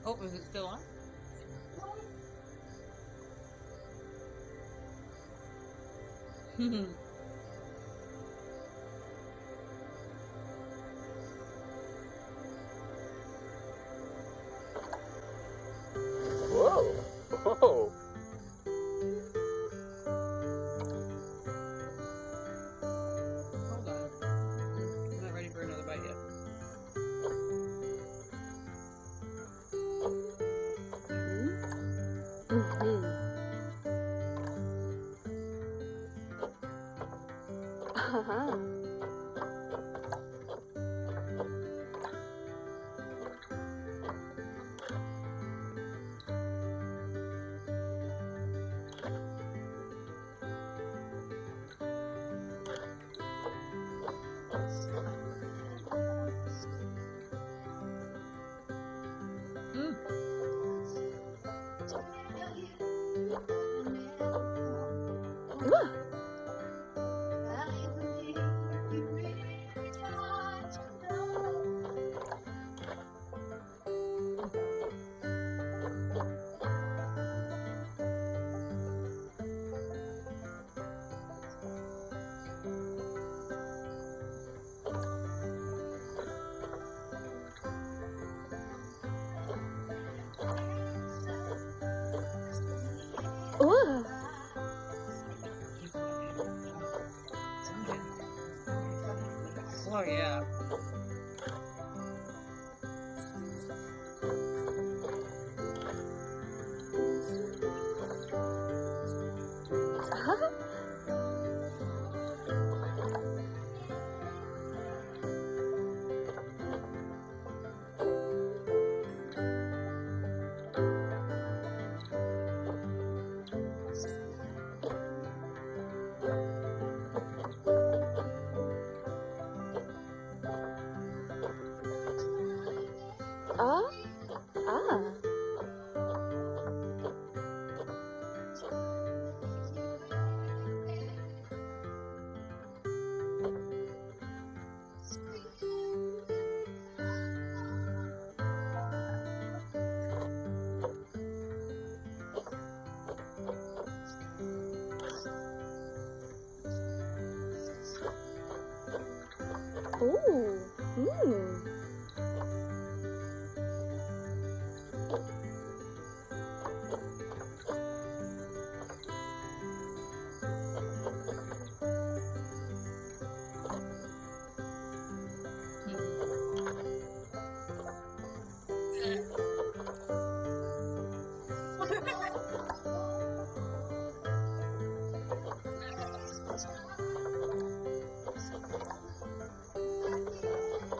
Oh, is it still on? Whoa. Whoa. Hold on. I'm not ready for another bite yet. Uh-huh. Mm. Ooh. Ooh. Oh yeah. Uh-huh. Ah. Ah. Ooh. Mm.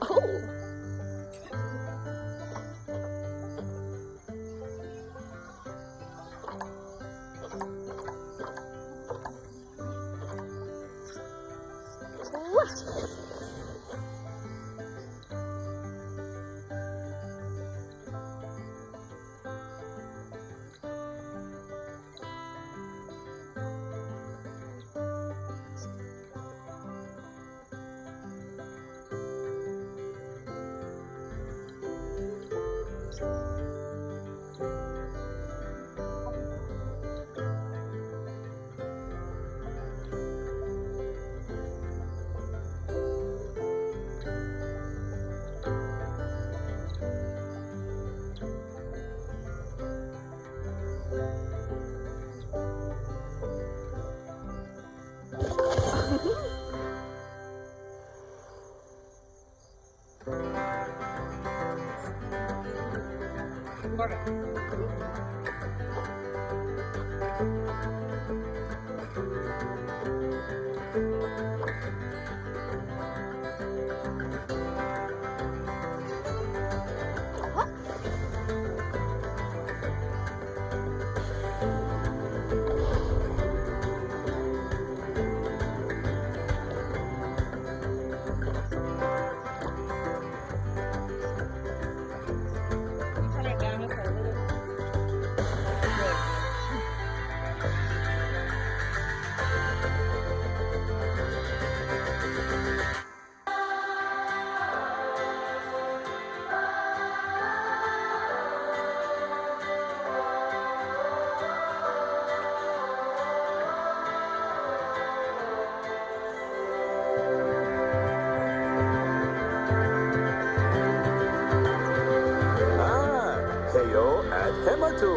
Oh. Ooh. Florida. Emma too.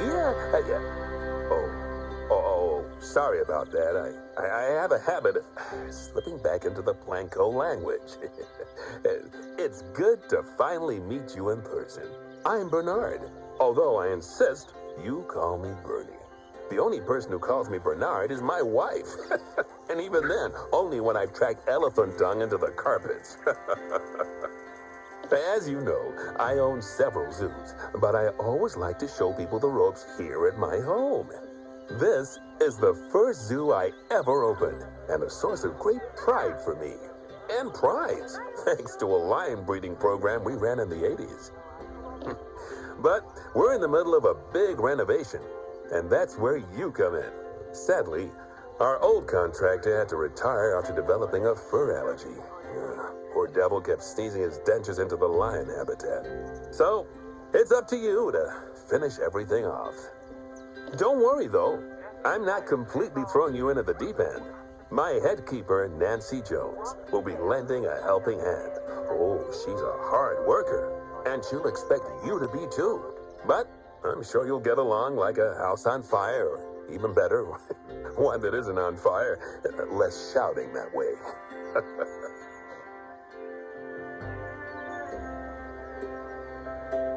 Yeah. Sorry about that. I have a habit of slipping back into the Planko language. It's good to finally meet you in person. I'm Bernard, although I insist you call me Bernie. The only person who calls me Bernard is my wife. And even then, only when I've tracked elephant dung into the carpets. As you know, I own several zoos, but I always like to show people the ropes here at my home. This is the first zoo I ever opened, and a source of great pride for me. And prize, thanks to a lion breeding program we ran in the 80s. But we're in the middle of a big renovation, and that's where you come in. Sadly, our old contractor had to retire after developing a fur allergy. Poor devil kept sneezing his dentures into the lion habitat. So, it's up to you to finish everything off. Don't worry, though. I'm not completely throwing you in at the deep end. My head keeper, Nancy Jones, will be lending a helping hand. Oh, she's a hard worker, and she'll expect you to be too. But I'm sure you'll get along like a house on fire, or even better, one that isn't on fire. Less shouting that way.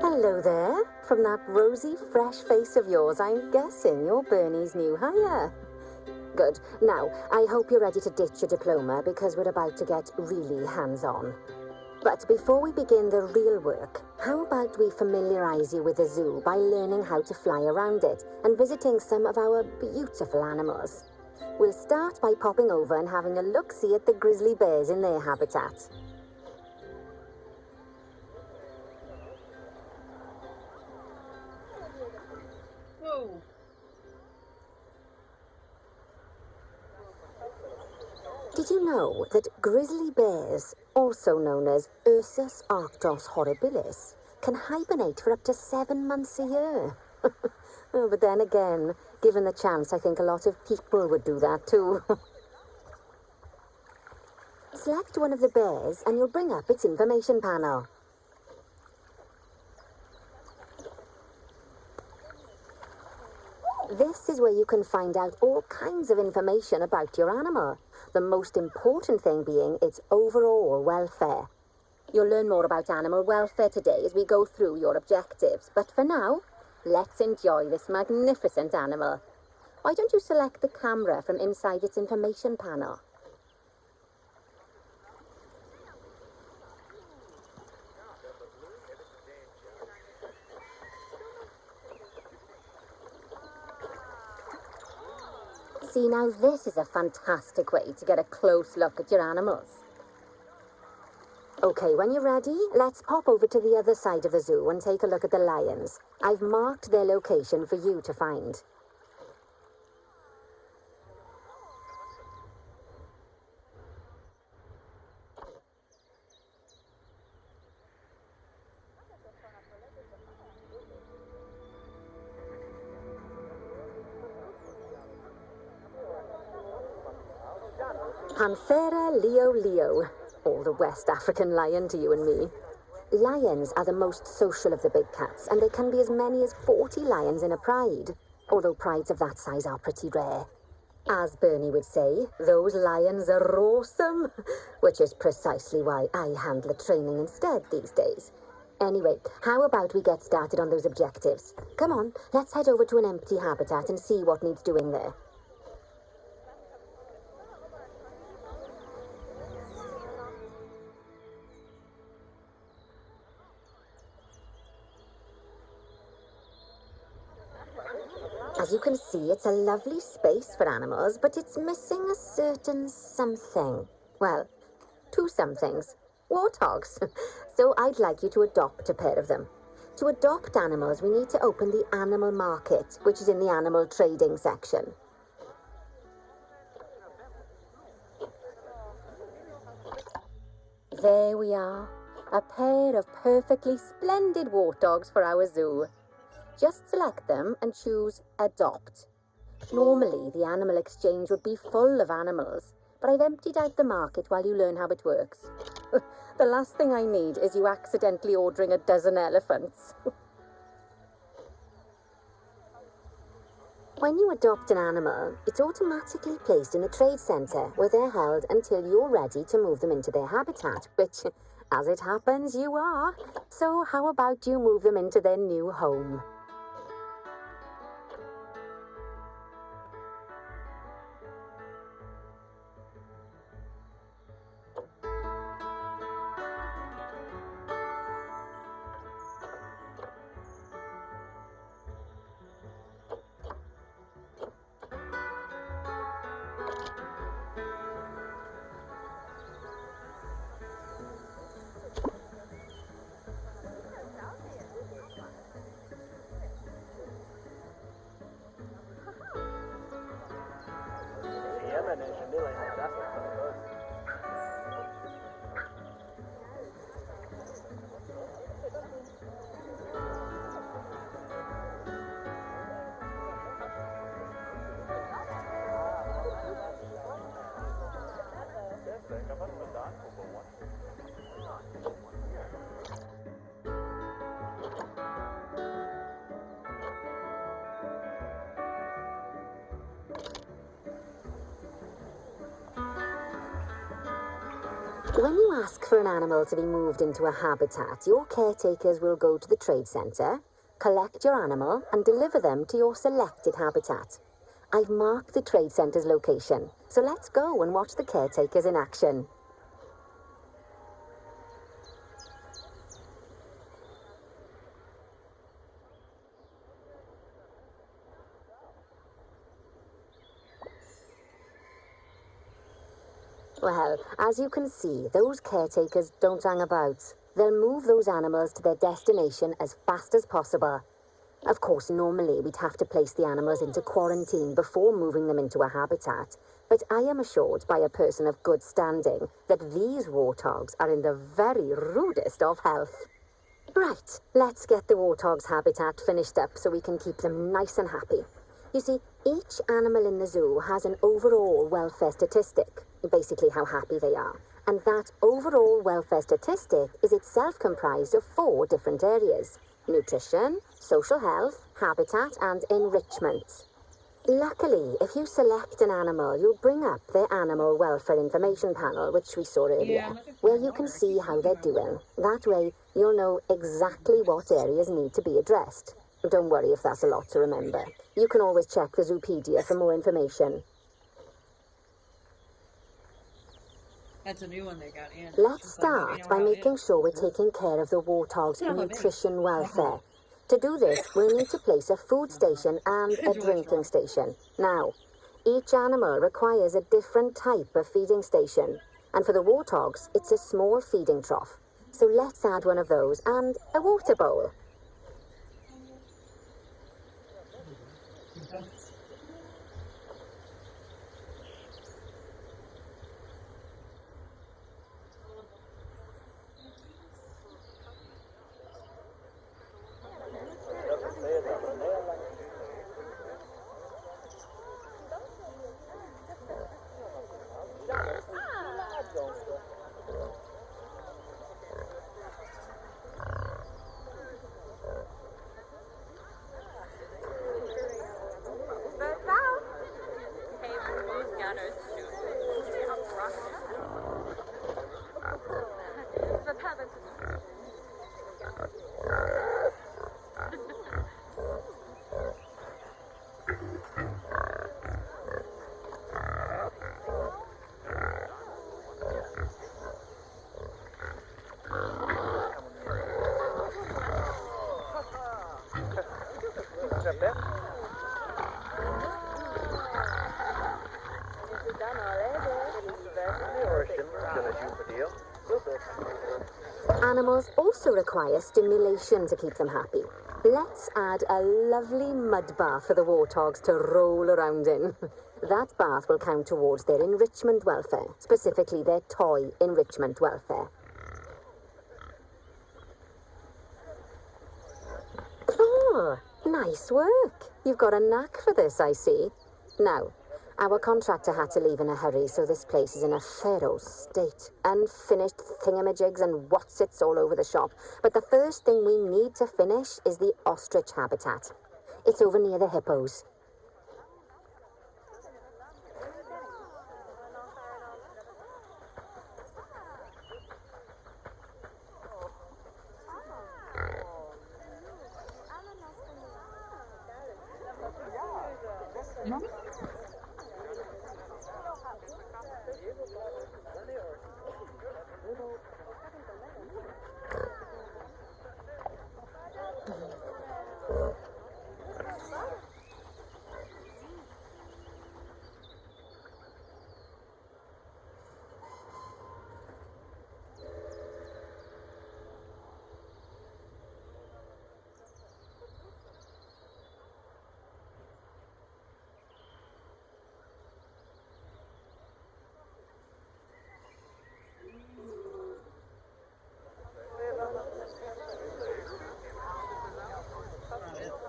Hello there. From that rosy, fresh face of yours, I'm guessing you're Bernie's new hire. Good. Now, I hope you're ready to ditch your diploma because we're about to get really hands-on. But before we begin the real work, how about we familiarize you with the zoo by learning how to fly around it and visiting some of our beautiful animals. We'll start by popping over and having a look-see at the grizzly bears in their habitat. Whoa. Did you know that grizzly bears, also known as Ursus arctos horribilis, can hibernate for up to 7 months a year? Oh, but then again, given the chance, I think a lot of people would do that too. Select one of the bears and you'll bring up its information panel. This is where you can find out all kinds of information about your animal. The most important thing being its overall welfare. You'll learn more about animal welfare today as we go through your objectives. But for now, let's enjoy this magnificent animal. Why don't you select the camera from inside its information panel? See, now this is a fantastic way to get a close look at your animals. Okay, when you're ready, let's pop over to the other side of the zoo and take a look at the lions. I've marked their location for you to find. Panthera leo, or the West African lion to you and me. Lions are the most social of the big cats, and there can be as many as 40 lions in a pride, although prides of that size are pretty rare. As Bernie would say, those lions are awesome, which is precisely why I handle the training instead these days. Anyway, how about we get started on those objectives? Come on, let's head over to an empty habitat and see what needs doing there. As you can see, it's a lovely space for animals, but it's missing a certain something. Well, 2 somethings. Warthogs. So I'd like you to adopt a pair of them. To adopt animals, we need to open the animal market, which is in the animal trading section. There we are. A pair of perfectly splendid warthogs for our zoo. Just select them and choose Adopt. Normally, the animal exchange would be full of animals, but I've emptied out the market while you learn how it works. The last thing I need is you accidentally ordering a dozen elephants. When you adopt an animal, it's automatically placed in a trade centre where they're held until you're ready to move them into their habitat, which, as it happens, you are. So how about you move them into their new home? When you ask for an animal to be moved into a habitat, your caretakers will go to the trade centre, collect your animal and deliver them to your selected habitat. I've marked the trade centre's location, so let's go and watch the caretakers in action. Well, as you can see, those caretakers don't hang about. They'll move those animals to their destination as fast as possible. Of course, normally we'd have to place the animals into quarantine before moving them into a habitat, but I am assured by a person of good standing that these warthogs are in the very rudest of health. Right, let's get the warthog's habitat finished up so we can keep them nice and happy. You see, each animal in the zoo has an overall welfare statistic, basically how happy they are. And that overall welfare statistic is itself comprised of 4 different areas: nutrition, social health, habitat, and enrichment. Luckily, if you select an animal, you'll bring up their animal welfare information panel, which we saw earlier, where you can see how they're doing. That way, you'll know exactly what areas need to be addressed. Don't worry if that's a lot to remember. You can always check the Zoopedia for more information. That's a new one they got in. Let's start by making sure we're taking care of the warthog's nutrition welfare. To do this, we'll need to place a food station and a drinking station. Now, each animal requires a different type of feeding station. And for the warthogs, it's a small feeding trough. So let's add one of those and a water bowl. Animals also require stimulation to keep them happy. Let's add a lovely mud bath for the warthogs to roll around in. That bath will count towards their enrichment welfare, specifically their toy enrichment welfare. Oh, nice work. You've got a knack for this, I see. Now, our contractor had to leave in a hurry, so this place is in a pharaoh state. Unfinished thingamajigs and whatsits all over the shop. But the first thing we need to finish is the ostrich habitat. It's over near the hippos.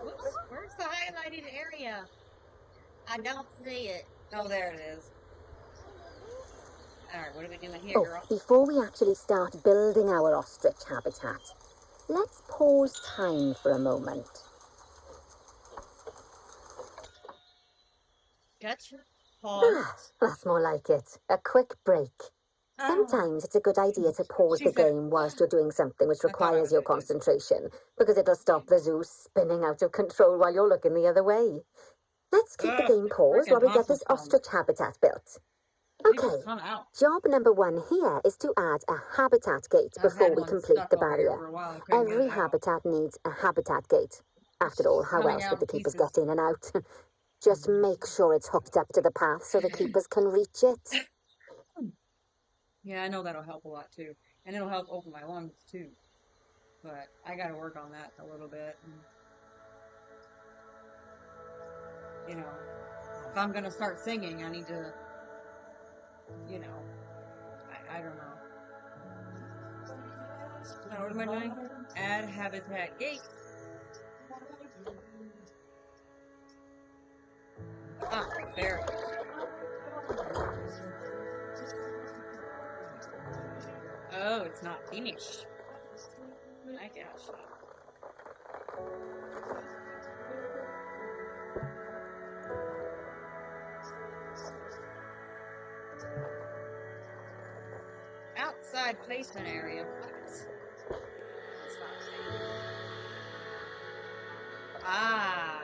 Whoops, where's the highlighted area? I don't see it. Oh, there it is. Alright, what are we doing here, Oh, girl? before we actually start building our ostrich habitat, let's pause time for a moment. Gotcha. Pause. That's more like it. A quick break. Sometimes it's a good idea to pause She the said- game whilst you're doing something which I thought I requires was your gonna do it. concentration, because it'll stop the zoo spinning out of control while you're looking the other way. Let's keep the Ugh, game paused frickin' while we get this Hufflepuff. ostrich habitat built. They just Okay, come out. job number 1 here is to add a habitat gate I've before had we one complete stuck the over here barrier. for a while and couldn't get Every it out. habitat needs a habitat gate. After all, how Coming else out would the in keepers pieces. get in and out? Just make sure it's hooked up to the path so the keepers can reach it. Yeah, I know that'll help a lot too. And it'll help open my lungs too. But I gotta work on that a little bit. And, you know, if I'm gonna start singing, I need to, you know, I don't know. Now, what am I doing? Add habitat gate. Ah, there it is. Oh, it's not finished. I guess. Outside placement area. What? That's not safe. Ah.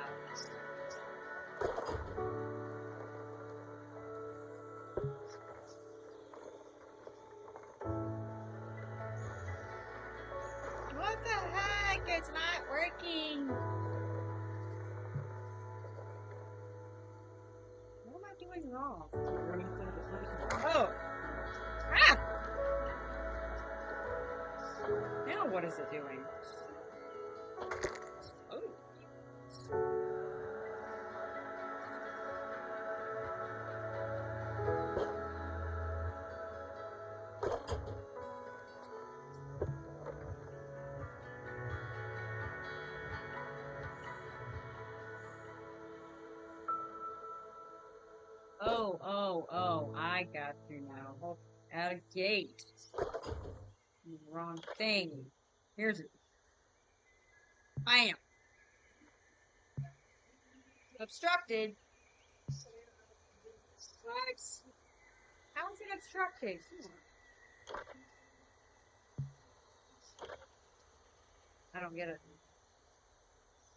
What the heck? It's not working. What am I doing wrong? Oh. Ah! Now what is it doing? Oh. Oh, I got you now. Oh, out of gate. Wrong thing. Here's it. Bam. Obstructed. What? How is it obstructed? I don't get it.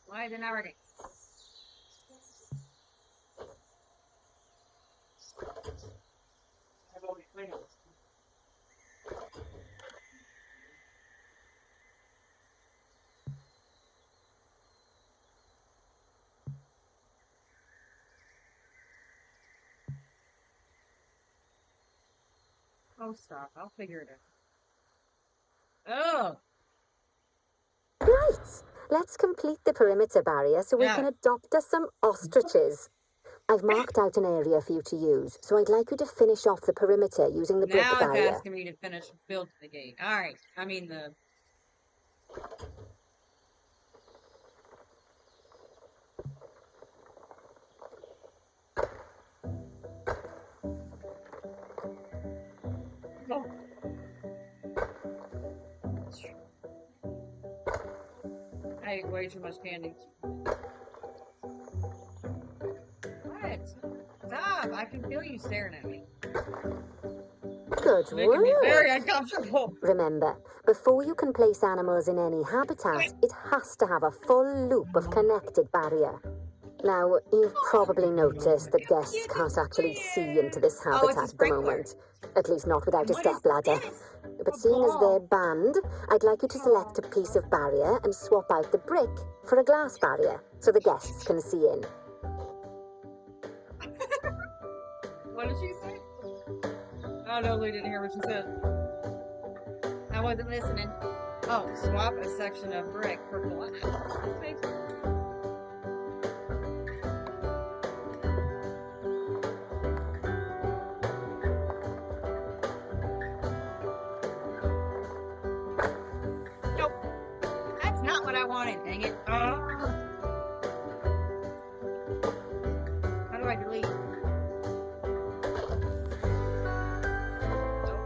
Why is it not working? Oh, stop. I'll figure it out. Oh! Right, let's complete the perimeter barrier so we Yeah. can adopt us some ostriches. I've marked out an area for you to use, so I'd like you to finish off the perimeter using the brick Now it's barrier. asking me to finish build the gate. Alright. I mean the... Oh. I ate way too much candy. What? Stop! I can feel you staring at me. Good It's making me very work. uncomfortable. Remember, before you can place animals in any habitat, it has to have a full loop of connected barrier. Now, you've probably noticed that guests can't actually see into this Oh, it's a habitat at the sprinkler. moment. At least not without a What is stepladder. this? But A seeing as they're ball. banned, I'd like you to select a piece of barrier and swap out the brick for a glass barrier so the guests can see in. What did she say? Oh, no, we didn't hear what she said. I wasn't listening. Oh, swap a section of brick for glass. Okay. Nope. That's not what I wanted, dang it. How do I delete? Nope.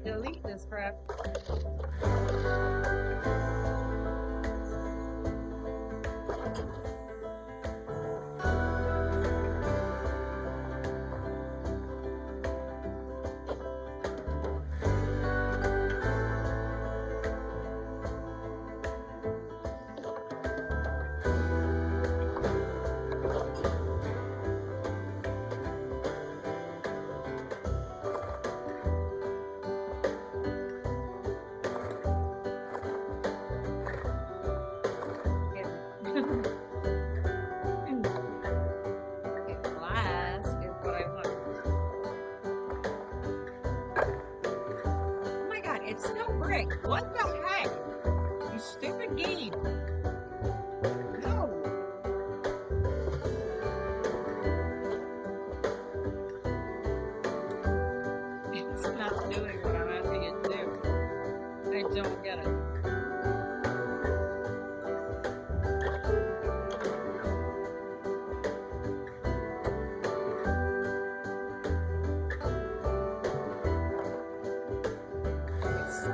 Delete this crap. Glass is what I want. Oh my god, it's still brick. What the heck? You stupid game. No. It's not doing what I'm asking it to do. I don't get it.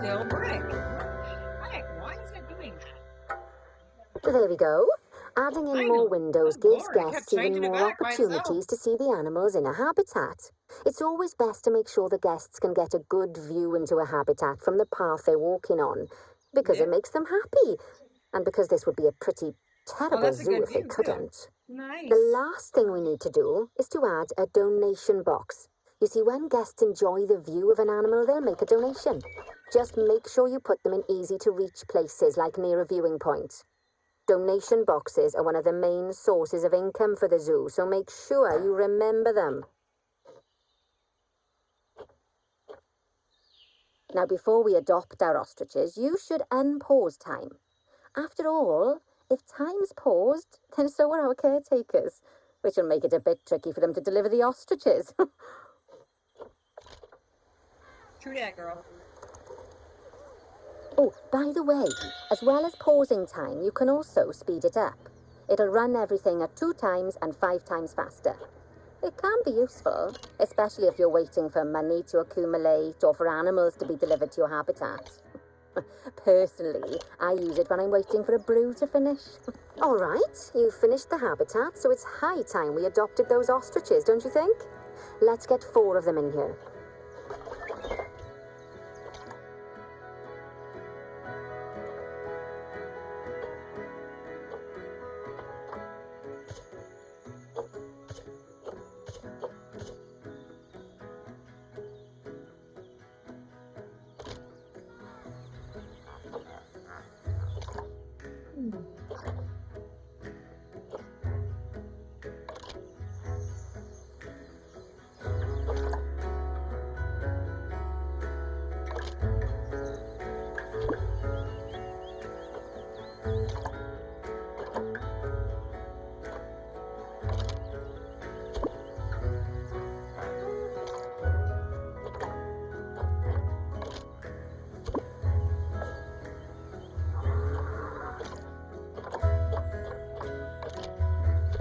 Still brick. Heck, why is it doing that? There we go. Adding I in know. more windows Good gives lord, it kept guests even changing it more back by itself. opportunities to see the animals in a habitat. It's always best to make sure the guests can get a good view into a habitat from the path they're walking on, because Yeah. it makes them happy, and because this would be a pretty terrible that's a zoo good if they view, too. couldn't. Nice. The last thing we need to do is to add a donation box. You see, when guests enjoy the view of an animal, they'll make a donation. Just make sure you put them in easy-to-reach places like near a viewing point. Donation boxes are one of the main sources of income for the zoo, so make sure you remember them. Now, before we adopt our ostriches, you should unpause time. After all, if time's paused, then so are our caretakers, which will make it a bit tricky for them to deliver the ostriches. True that, girl. Oh, by the way, as well as pausing time, you can also speed it up. It'll run everything at 2 times and 5 times faster. It can be useful, especially if you're waiting for money to accumulate or for animals to be delivered to your habitat. Personally, I use it when I'm waiting for a brew to finish. All right, you've finished the habitat, so it's high time we adopted those ostriches, don't you think? Let's get 4 of them in here.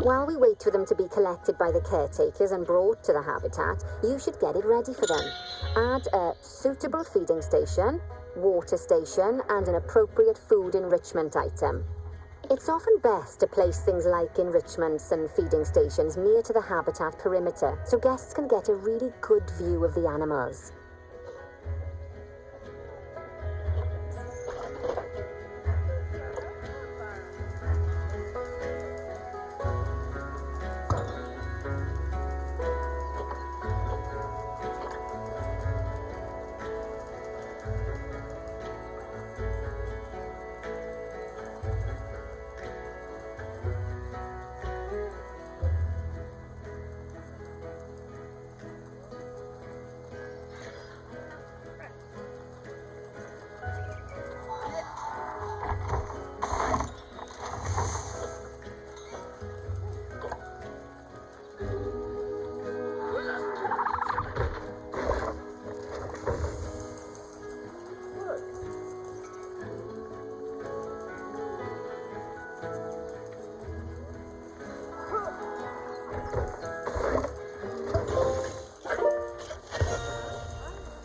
While we wait for them to be collected by the caretakers and brought to the habitat, you should get it ready for them. Add a suitable feeding station, water station, and an appropriate food enrichment item. It's often best to place things like enrichments and feeding stations near to the habitat perimeter so guests can get a really good view of the animals.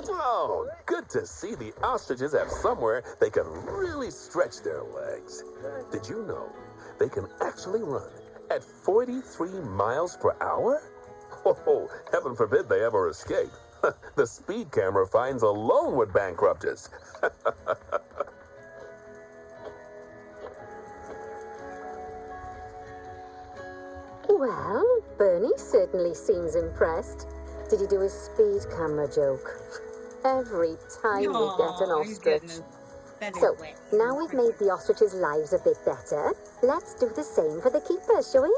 Oh, good to see the ostriches have somewhere they can really stretch their legs. Did you know they can actually run at 43 miles per hour? Oh, heaven forbid they ever escape. The speed camera fines alone would bankrupt us. Well, Bernie certainly seems impressed. Did he do his speed camera joke? Every time we get an Aw, he's getting ostrich. his belly So, wet. now we've made the ostriches' lives a bit better, let's do the same for the keepers, shall we?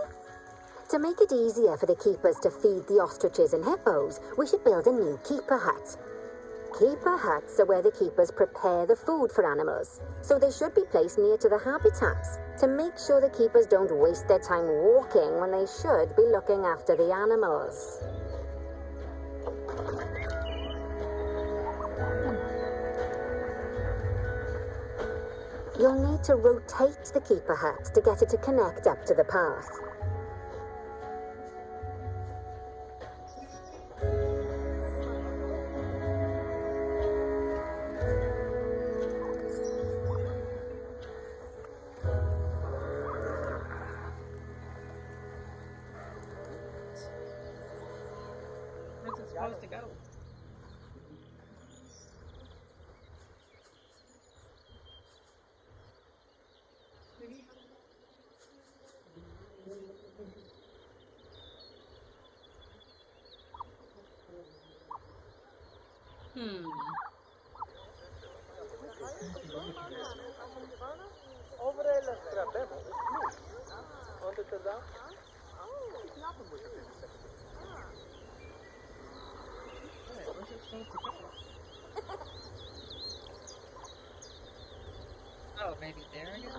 To make it easier for the keepers to feed the ostriches and hippos, we should build a new keeper hut. Keeper huts are where the keepers prepare the food for animals, so they should be placed near to the habitats to make sure the keepers don't waste their time walking when they should be looking after the animals. You'll need to rotate the keeper hut to get it to connect up to the path. Where's it supposed to go? Hmm. Where's it supposed to go? Oh, maybe there, I guess?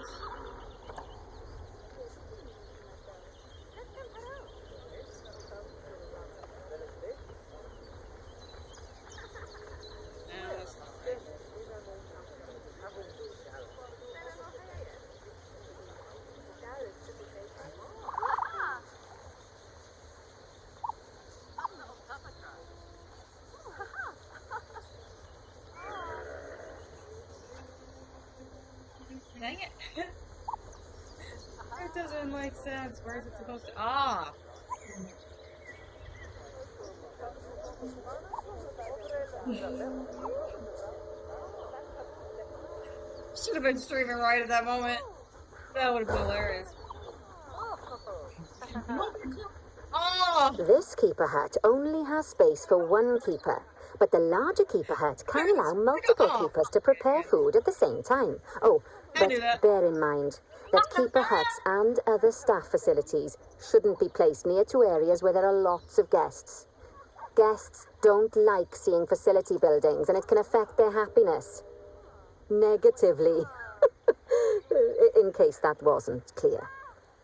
No, that's not right. Dang it. It doesn't make sense. Where's it supposed to? Ah! Should have been streaming right at that moment. That would have been hilarious. Oh! This keeper hut only has space for one keeper, but the larger keeper hut can allow multiple keepers to prepare food at the same time. Oh, I but knew that. bear in mind that keeper huts and other staff facilities shouldn't be placed near to areas where there are lots of guests. Guests don't like seeing facility buildings, and it can affect their happiness negatively. In case that wasn't clear.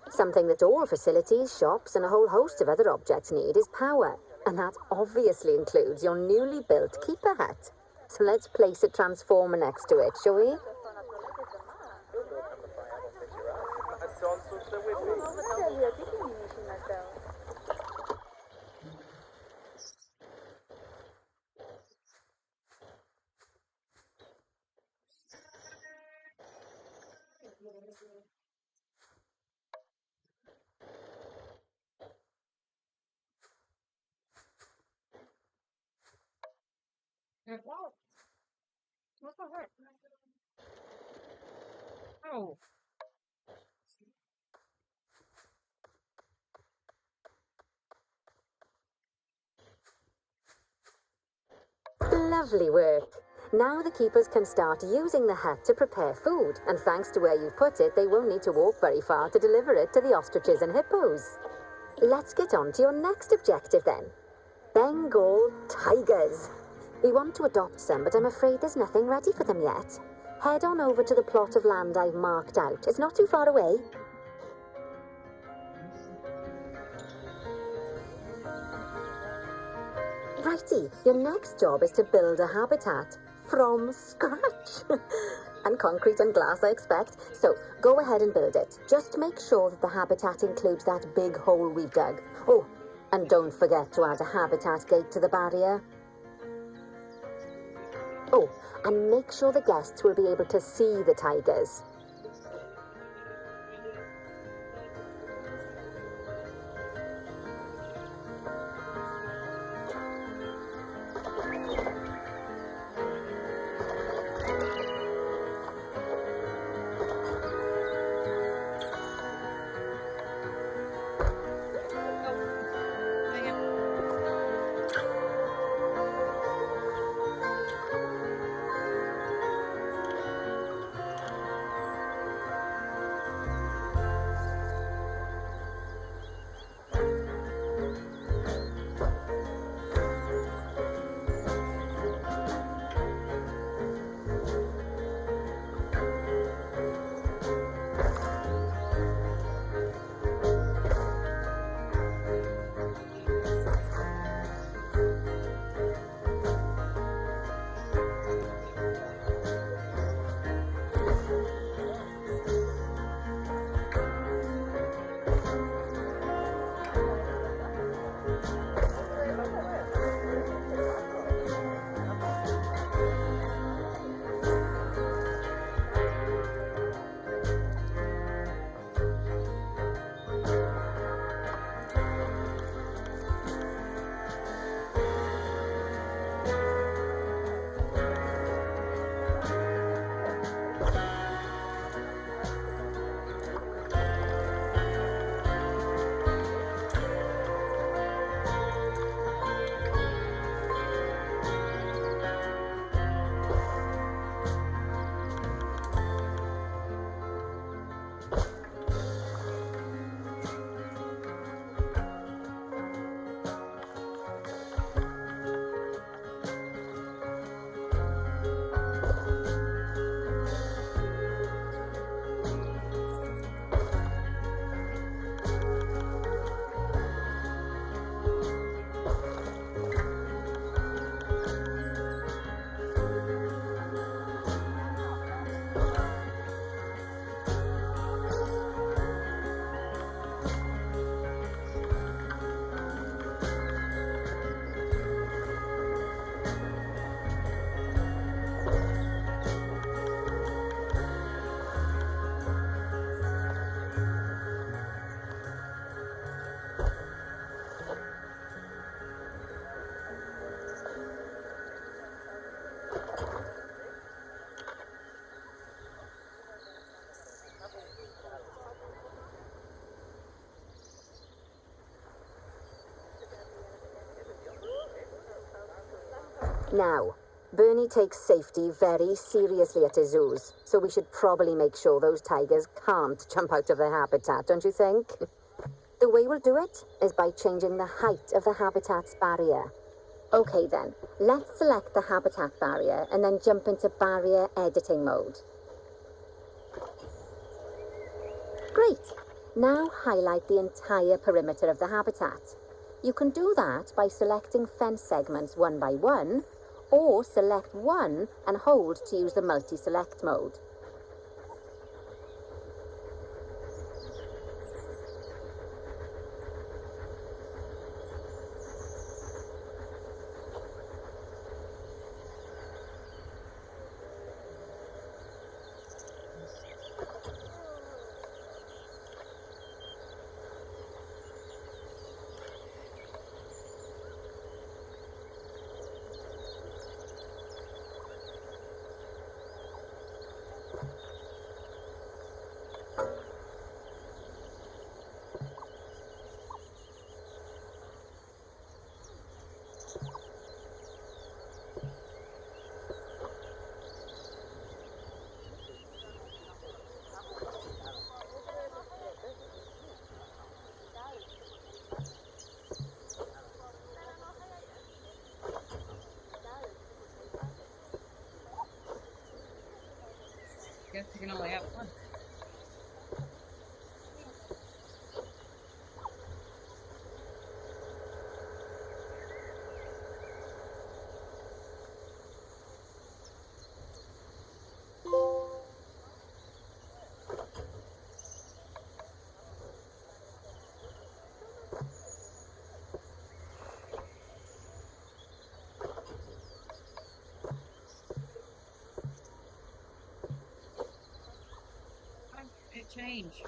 Something that all facilities, shops, and a whole host of other objects need is power, and that obviously includes your newly built keeper hut. So let's place a transformer next to it, shall we? What? What the heck? Oh. Lovely work. Now the keepers can start using the hut to prepare food, and thanks to where you've put it, they won't need to walk very far to deliver it to the ostriches and hippos. Let's get on to your next objective then. Bengal tigers. We want to adopt some, but I'm afraid there's nothing ready for them yet. Head on over to the plot of land I've marked out. It's not too far away. Righty, your next job is to build a habitat from scratch. And concrete and glass, I expect. So go ahead and build it. Just make sure that the habitat includes that big hole we've dug. Oh, and don't forget to add a habitat gate to the barrier. Oh, and make sure the guests will be able to see the tigers. Dang it. Now, Bernie takes safety very seriously at his zoos, so we should probably make sure those tigers can't jump out of their habitat, don't you think? The way we'll do it is by changing the height of the habitat's barrier. Okay then, let's select the habitat barrier and then jump into barrier editing mode. Great! Now highlight the entire perimeter of the habitat. You can do that by selecting fence segments one by one, or select one and hold to use the multi-select mode. guess you can only have one. It changed.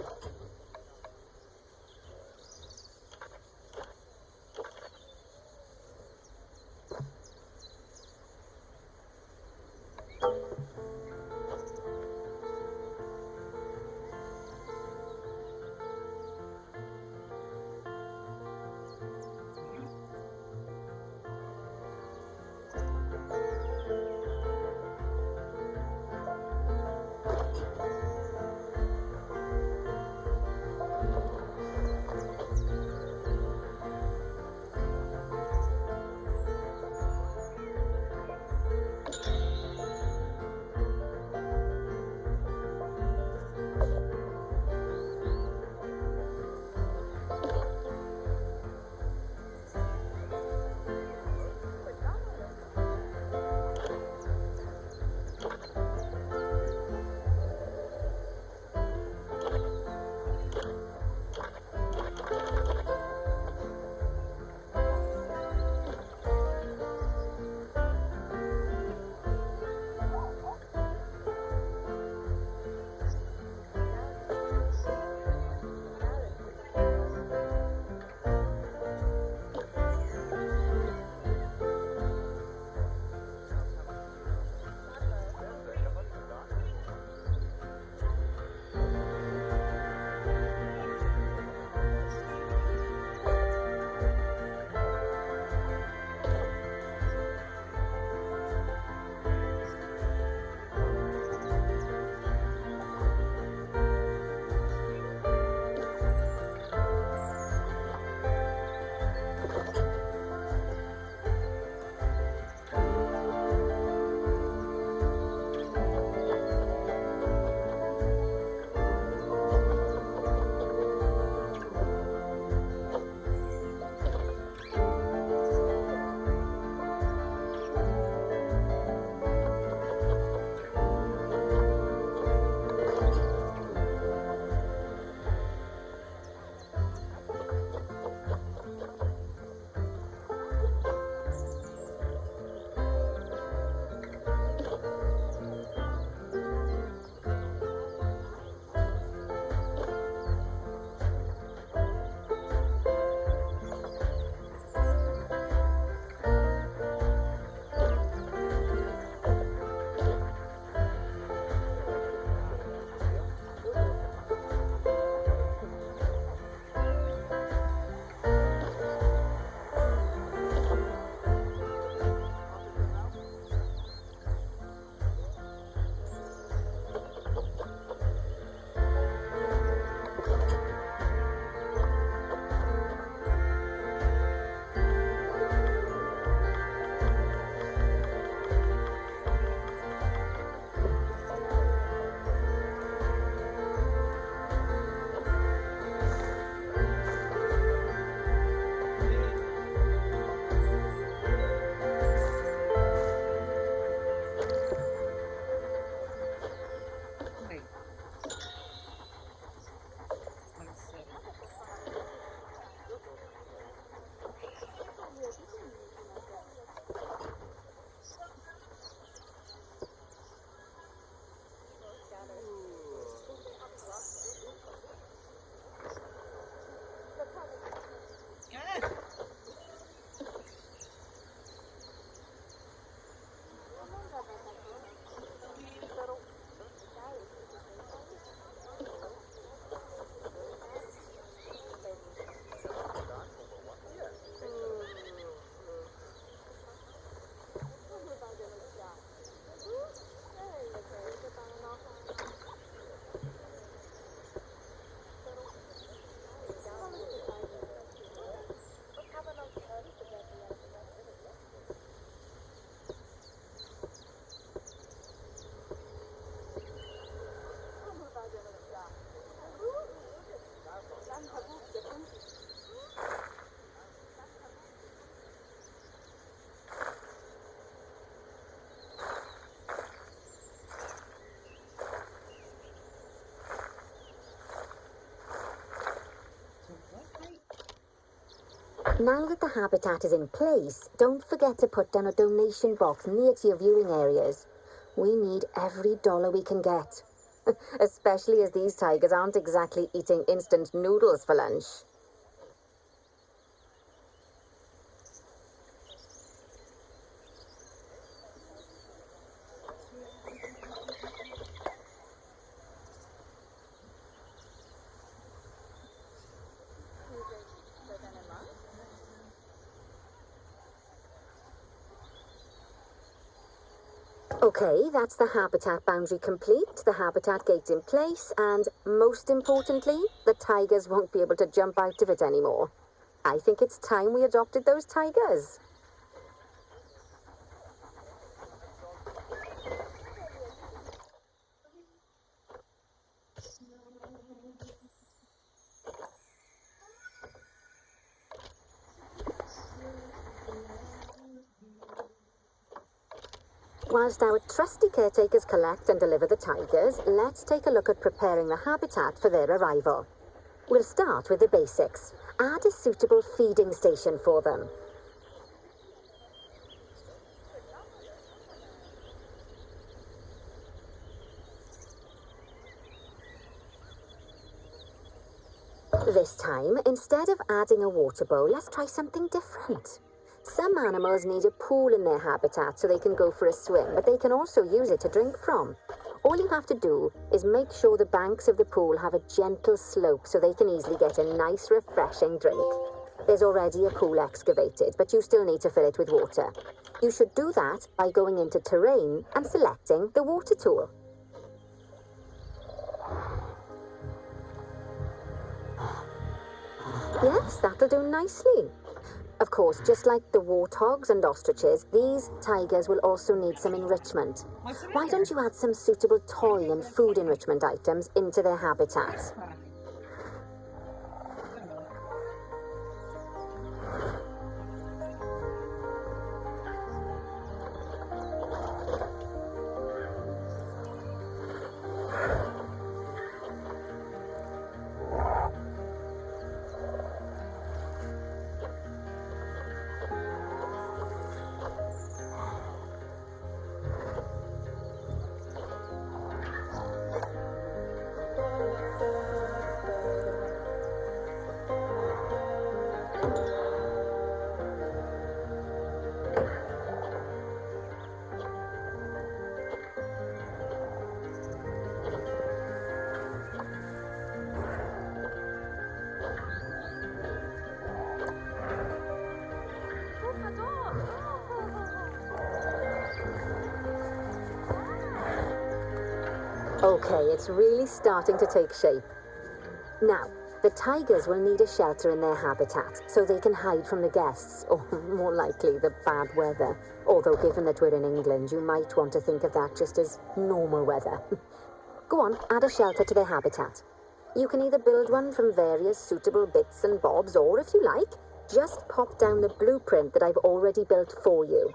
Now that the habitat is in place, don't forget to put down a donation box near to your viewing areas. We need every dollar we can get. Especially as these tigers aren't exactly eating instant noodles for lunch. Okay, that's the habitat boundary complete, the habitat gate in place, and most importantly, the tigers won't be able to jump out of it anymore. I think it's time we adopted those tigers. Whilst our trusty caretakers collect and deliver the tigers, let's take a look at preparing the habitat for their arrival. We'll start with the basics. Add a suitable feeding station for them. This time, instead of adding a water bowl, let's try something different. Some animals need a pool in their habitat so they can go for a swim, but they can also use it to drink from. All you have to do is make sure the banks of the pool have a gentle slope so they can easily get a nice, refreshing drink. There's already a pool excavated, but you still need to fill it with water. You should do that by going into Terrain and selecting the water tool. Yes, that'll do nicely. Of course, just like the warthogs and ostriches, these tigers will also need some enrichment. Why don't you add some suitable toy and food enrichment items into their habitat? Okay, it's really starting to take shape. Now, the tigers will need a shelter in their habitat so they can hide from the guests, or more likely, the bad weather. Although, given that we're in England, you might want to think of that just as normal weather. Go on, add a shelter to their habitat. You can either build one from various suitable bits and bobs, or if you like, just pop down the blueprint that I've already built for you.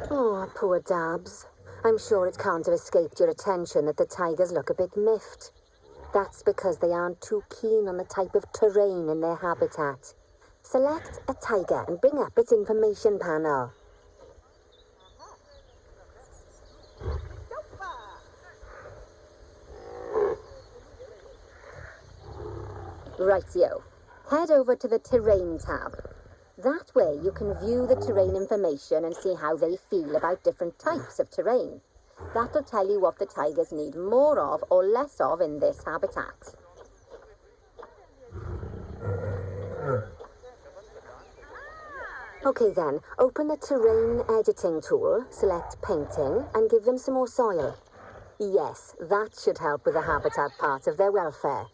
Oh, poor Dabs. I'm sure it can't have escaped your attention that the tigers look a bit miffed. That's because they aren't too keen on the type of terrain in their habitat. Select a tiger and bring up its information panel. Rightio. Head over to the Terrain tab. That way you can view the terrain information and see how they feel about different types of terrain. That'll tell you what the tigers need more of or less of in this habitat. Okay then, open the terrain editing tool, select painting, and give them some more soil. Yes, that should help with the habitat part of their welfare.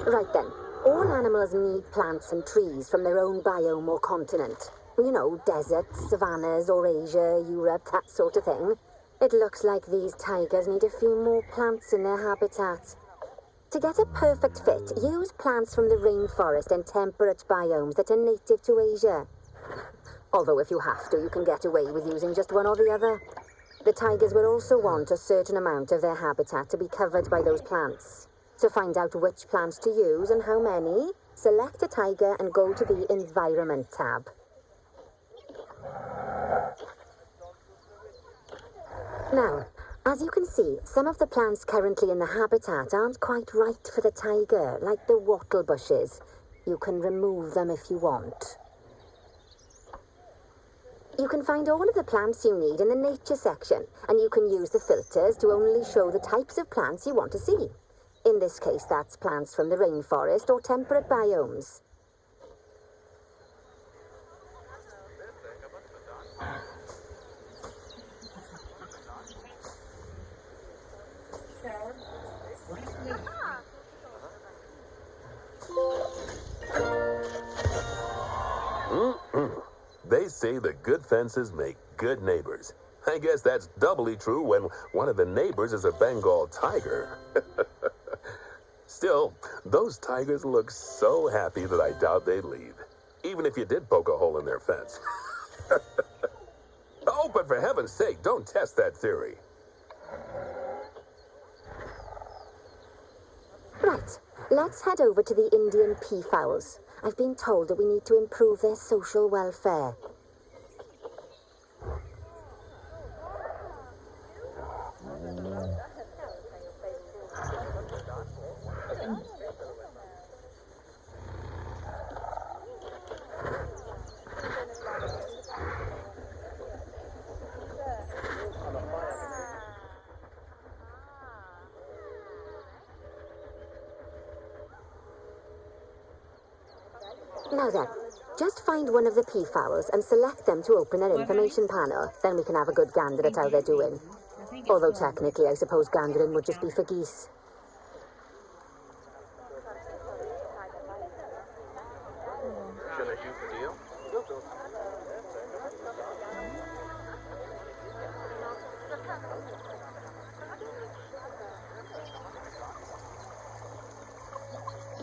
Right then, all animals need plants and trees from their own biome or continent. You know, deserts, savannas, Eurasia, Europe, that sort of thing. It looks like these tigers need a few more plants in their habitat. To get a perfect fit, use plants from the rainforest and temperate biomes that are native to Asia. Although if you have to, you can get away with using just one or the other. The tigers will also want a certain amount of their habitat to be covered by those plants. To find out which plants to use and how many, select a tiger and go to the Environment tab. Now, as you can see, some of the plants currently in the habitat aren't quite right for the tiger, like the wattle bushes. You can remove them if you want. You can find all of the plants you need in the nature section, and you can use the filters to only show the types of plants you want to see. In this case, that's plants from the rainforest or temperate biomes. They say the good fences make good neighbors. I guess that's doubly true when one of the neighbors is a Bengal tiger. Still, those tigers look so happy that I doubt they'd leave, even if you did poke a hole in their fence. Oh, but for heaven's sake, don't test that theory. Right, let's head over to the Indian peafowls. I've been told that we need to improve their social welfare. Now then, just find one of the peafowls and select them to open an information panel. Then we can have a good gander at how they're doing. Although technically, I suppose gandering would just be for geese.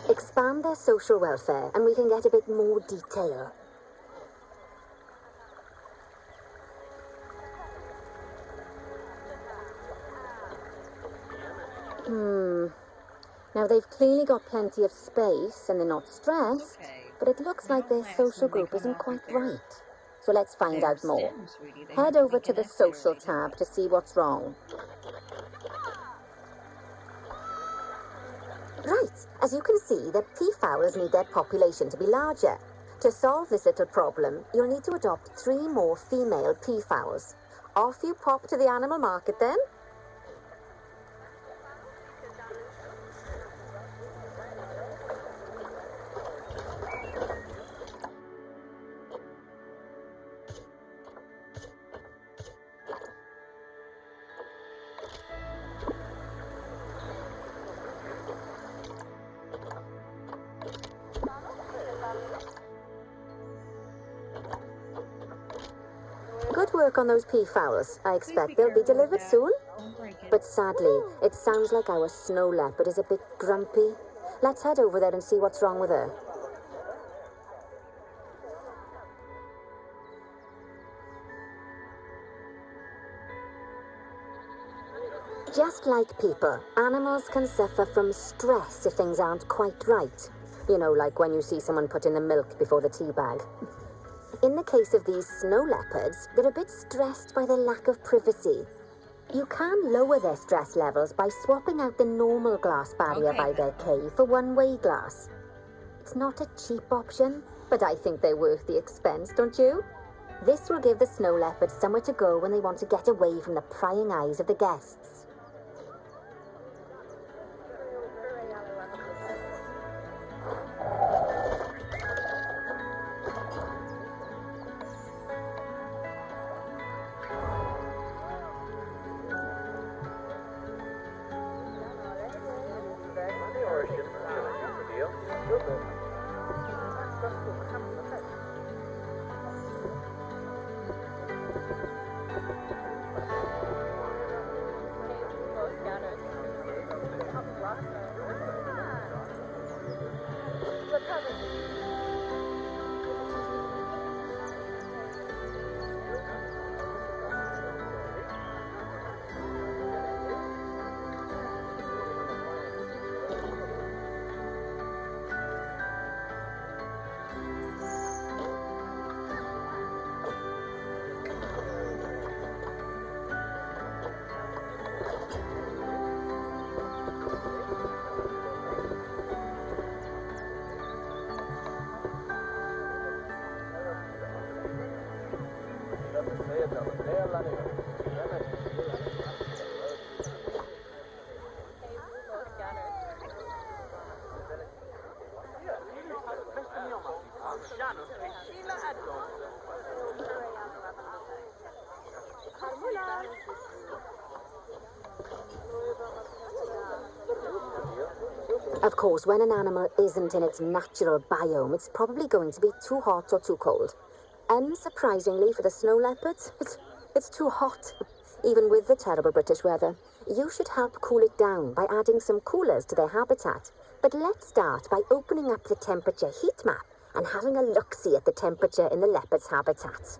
Expand their social welfare and we can get a bit more detail. Now they've clearly got plenty of space and they're not stressed, but it looks like their social group isn't quite right. So let's find out more. Head over to the social tab to see what's wrong. Right, as you can see, the peafowls need their population to be larger. To solve this little problem, you'll need to adopt 3 more female peafowls. Off you pop to the animal market then. Good work on those peafowls. I expect they'll be delivered soon. But sadly, it sounds like our snow leopard is a bit grumpy. Let's head over there and see what's wrong with her. Just like people, animals can suffer from stress if things aren't quite right. You know, like when you see someone put in the milk before the tea bag. In the case of these snow leopards, they're a bit stressed by the lack of privacy. You can lower their stress levels by swapping out the normal glass barrier Okay. by their cave for one-way glass. It's not a cheap option, but I think they're worth the expense, don't you? This will give the snow leopards somewhere to go when they want to get away from the prying eyes of the guests. Of course, when an animal isn't in its natural biome, it's probably going to be too hot or too cold. Unsurprisingly for the snow leopards, it's too hot. Even with the terrible British weather, you should help cool it down by adding some coolers to their habitat. But let's start by opening up the temperature heat map and having a look-see at the temperature in the leopard's habitat.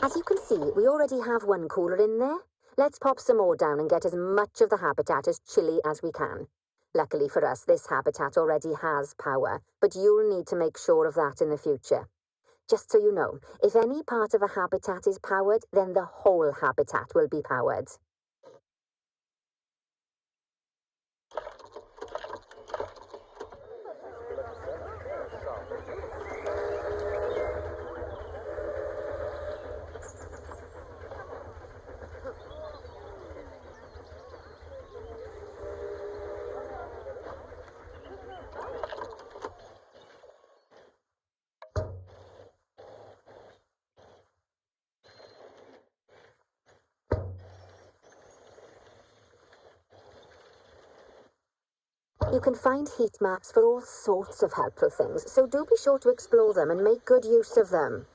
As you can see, we already have one cooler in there. Let's pop some more down and get as much of the habitat as chilly as we can. Luckily for us, this habitat already has power, but you'll need to make sure of that in the future. Just so you know, if any part of a habitat is powered, then the whole habitat will be powered. You can find heat maps for all sorts of helpful things, so do be sure to explore them and make good use of them.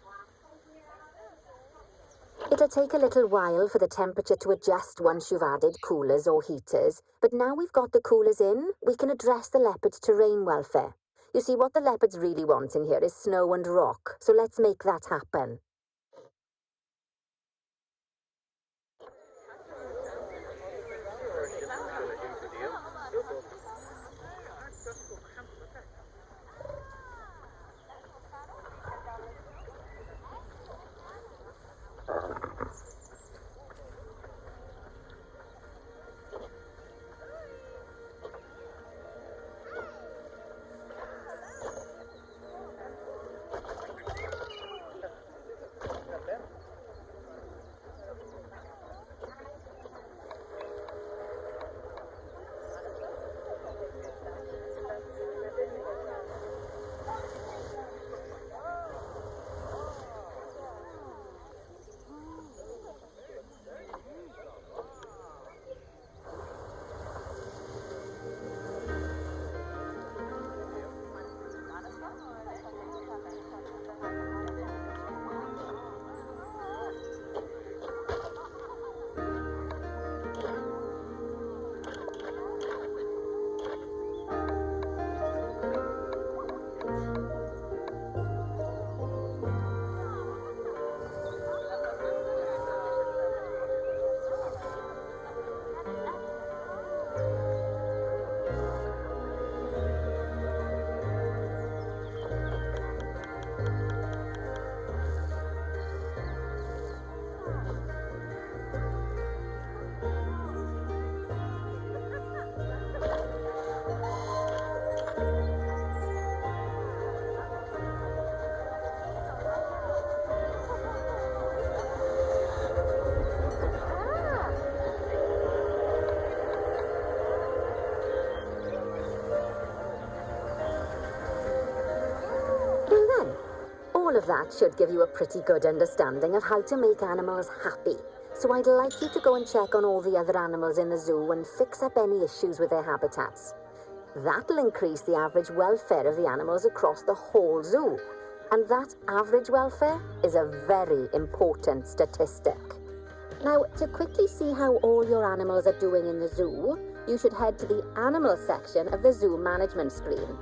It'll take a little while for the temperature to adjust once you've added coolers or heaters, but now we've got the coolers in, we can address the leopards' terrain welfare. You see, what the leopards really want in here is snow and rock, so let's make that happen. That should give you a pretty good understanding of how to make animals happy. So I'd like you to go and check on all the other animals in the zoo and fix up any issues with their habitats. That'll increase the average welfare of the animals across the whole zoo. And that average welfare is a very important statistic. Now, to quickly see how all your animals are doing in the zoo, you should head to the animal section of the zoo management screen.